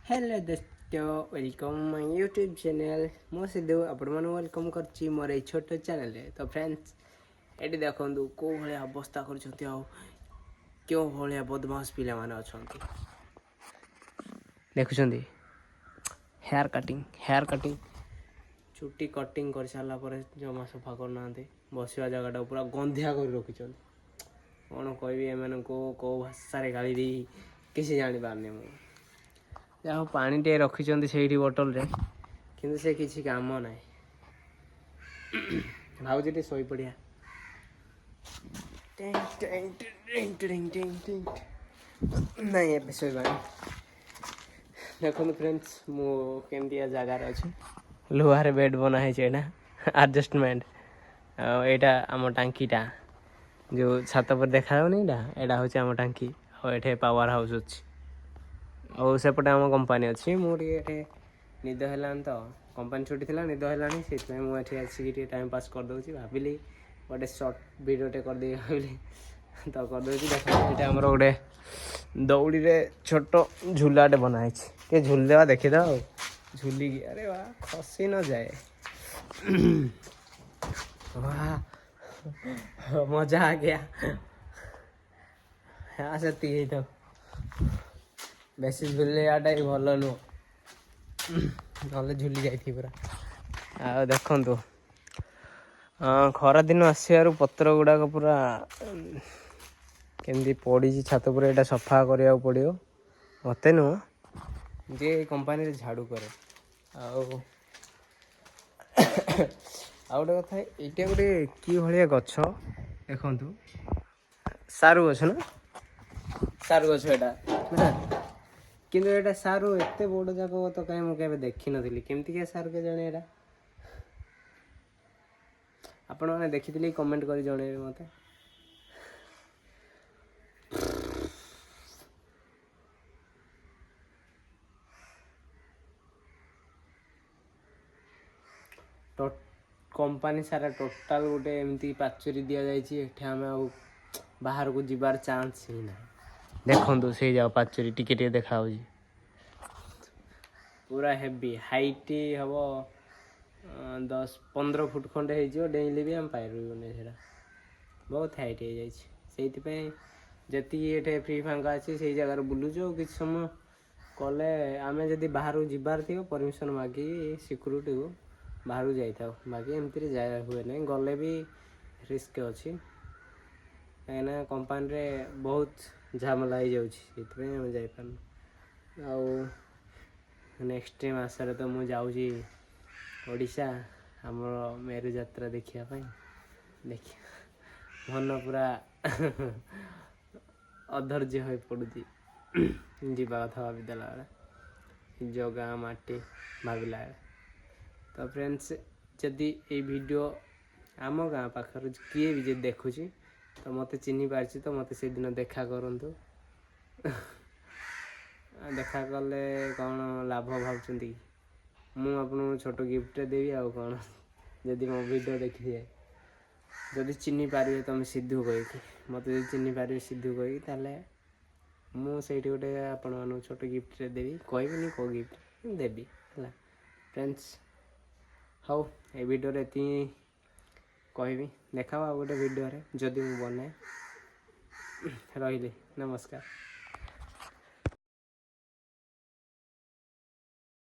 Hello दोस्तों welcome my YouTube channel मो सिद्धू आपण वेलकम करछि मोर ए छोट चैनल तो फ्रेंड्स एटी देखंतु को भले अवस्था करछथि आ क्यों भले बदमाश पिला माने अछंती देखुछंती हेयर कटिंग चुट्टी कटिंग कर सारा पर जमा सफा करना बसवा जगह पूरा गंधिया कर रखिंट कौन कहबी एम को भाषा गाड़ी दी किसी जानी पारनी मुझे जहाँ पानी टे रखिंट से बोतल रे किंतु से किसी काम ना भावुँ टे शोई पड़िया नहीं ए शोबा देखो फ्रेंड्स मुझे जगार अच्छे लुहार बेड बनाई एडजस्टमेंट यहाँ आम टांकीटा जो छात पर देखा यहाँ हूँ आम टांकी और पावर हाउस अच्छी और सेपटे आम कंपानी अच्छी मुझे निद है तो कंपानी छुट्टी थी निद है मुझे आसिक टाइम पास करदे भाविली गोटे सर्ट भिडियोटे करदे भाविली तो करदे देखा आमर गोटे दौड़ी रे छोट झूलाटे बनाई के झूल देवा देखीद झूल अरे वाह खसी न जाए वाह मजा आ गया हाँ से तो बेसी झूले आटा ही भल नुह ना झूली जाती पूरा आ देखु खरा दिन आसार पत्र गुड़ाक पूरा केमती पड़ी छात पर यहाँ सफा करा पड़ो मत नुह जे कंपानी झाड़ू करे आउ गोटे कथा यहाँ गोटे कि भाया गछ देखु सारू गछ ना सारू गछ यहाँ किंतु एटा सारू एते बड़ जाक तो कहीं मुझे देखी नी केमती क्या सारू के जाने एटा आपण मैंने देखी कमेंट कर जन मत कंपानी सारा टोटाल गोटे एमती पाचेरी दि जामें बाहर को जीवार चांस ही ना देखो से जाओ पाचेरी टिके देखा पूरा हेवी हाइट हम 10-15 फुट खंडे हो डेली भी आम पाइबे से बहुत हाइट हो जाती जी फ्री फांका अच्छी से जगार बुलूचु कि समय कले आम जदि बाहर जीवार थी परमिशन मागी सिक्यूरीटी को बाहर जाता बाकी एमती हुए ना गले भी रिस्क अच्छी कहीं कंपानी रे बहुत झमेला हो जापार नेक्स्ट मसरे तो मुझे जाऊँगी ओडिशा आमर मेरु यात्रा देखापी देखिए मन पूरा अधर्य हो पड़ी जीवा कथा भाविदेला जगह माटी भाविला तो फ्रेंड्स जदि ये वीडियो आम गाँ पाखर किए भी देखुची तो मत चिन्ह पार्ची तो मत से दिन देखा करंतु देखा कले कौन लाभ भावुंट मुझे आपको छोट गिफ्ट देवी आ कौन जदि मो वीडियो देखी जाए जदि चिन्ह पारे तुम सिद्धू कहीकि मत जो चिन्ह पारे सिद्धू कही ताले मुझे गोटे आपण छोट गिफ्ट देवी कहबी कौ गिफ्ट देवी है फ्रेंड्स हाउ ये वीडियो रे कहबी देखा गोटे वीडियो रे जदि मु बनाए रही नमस्कार।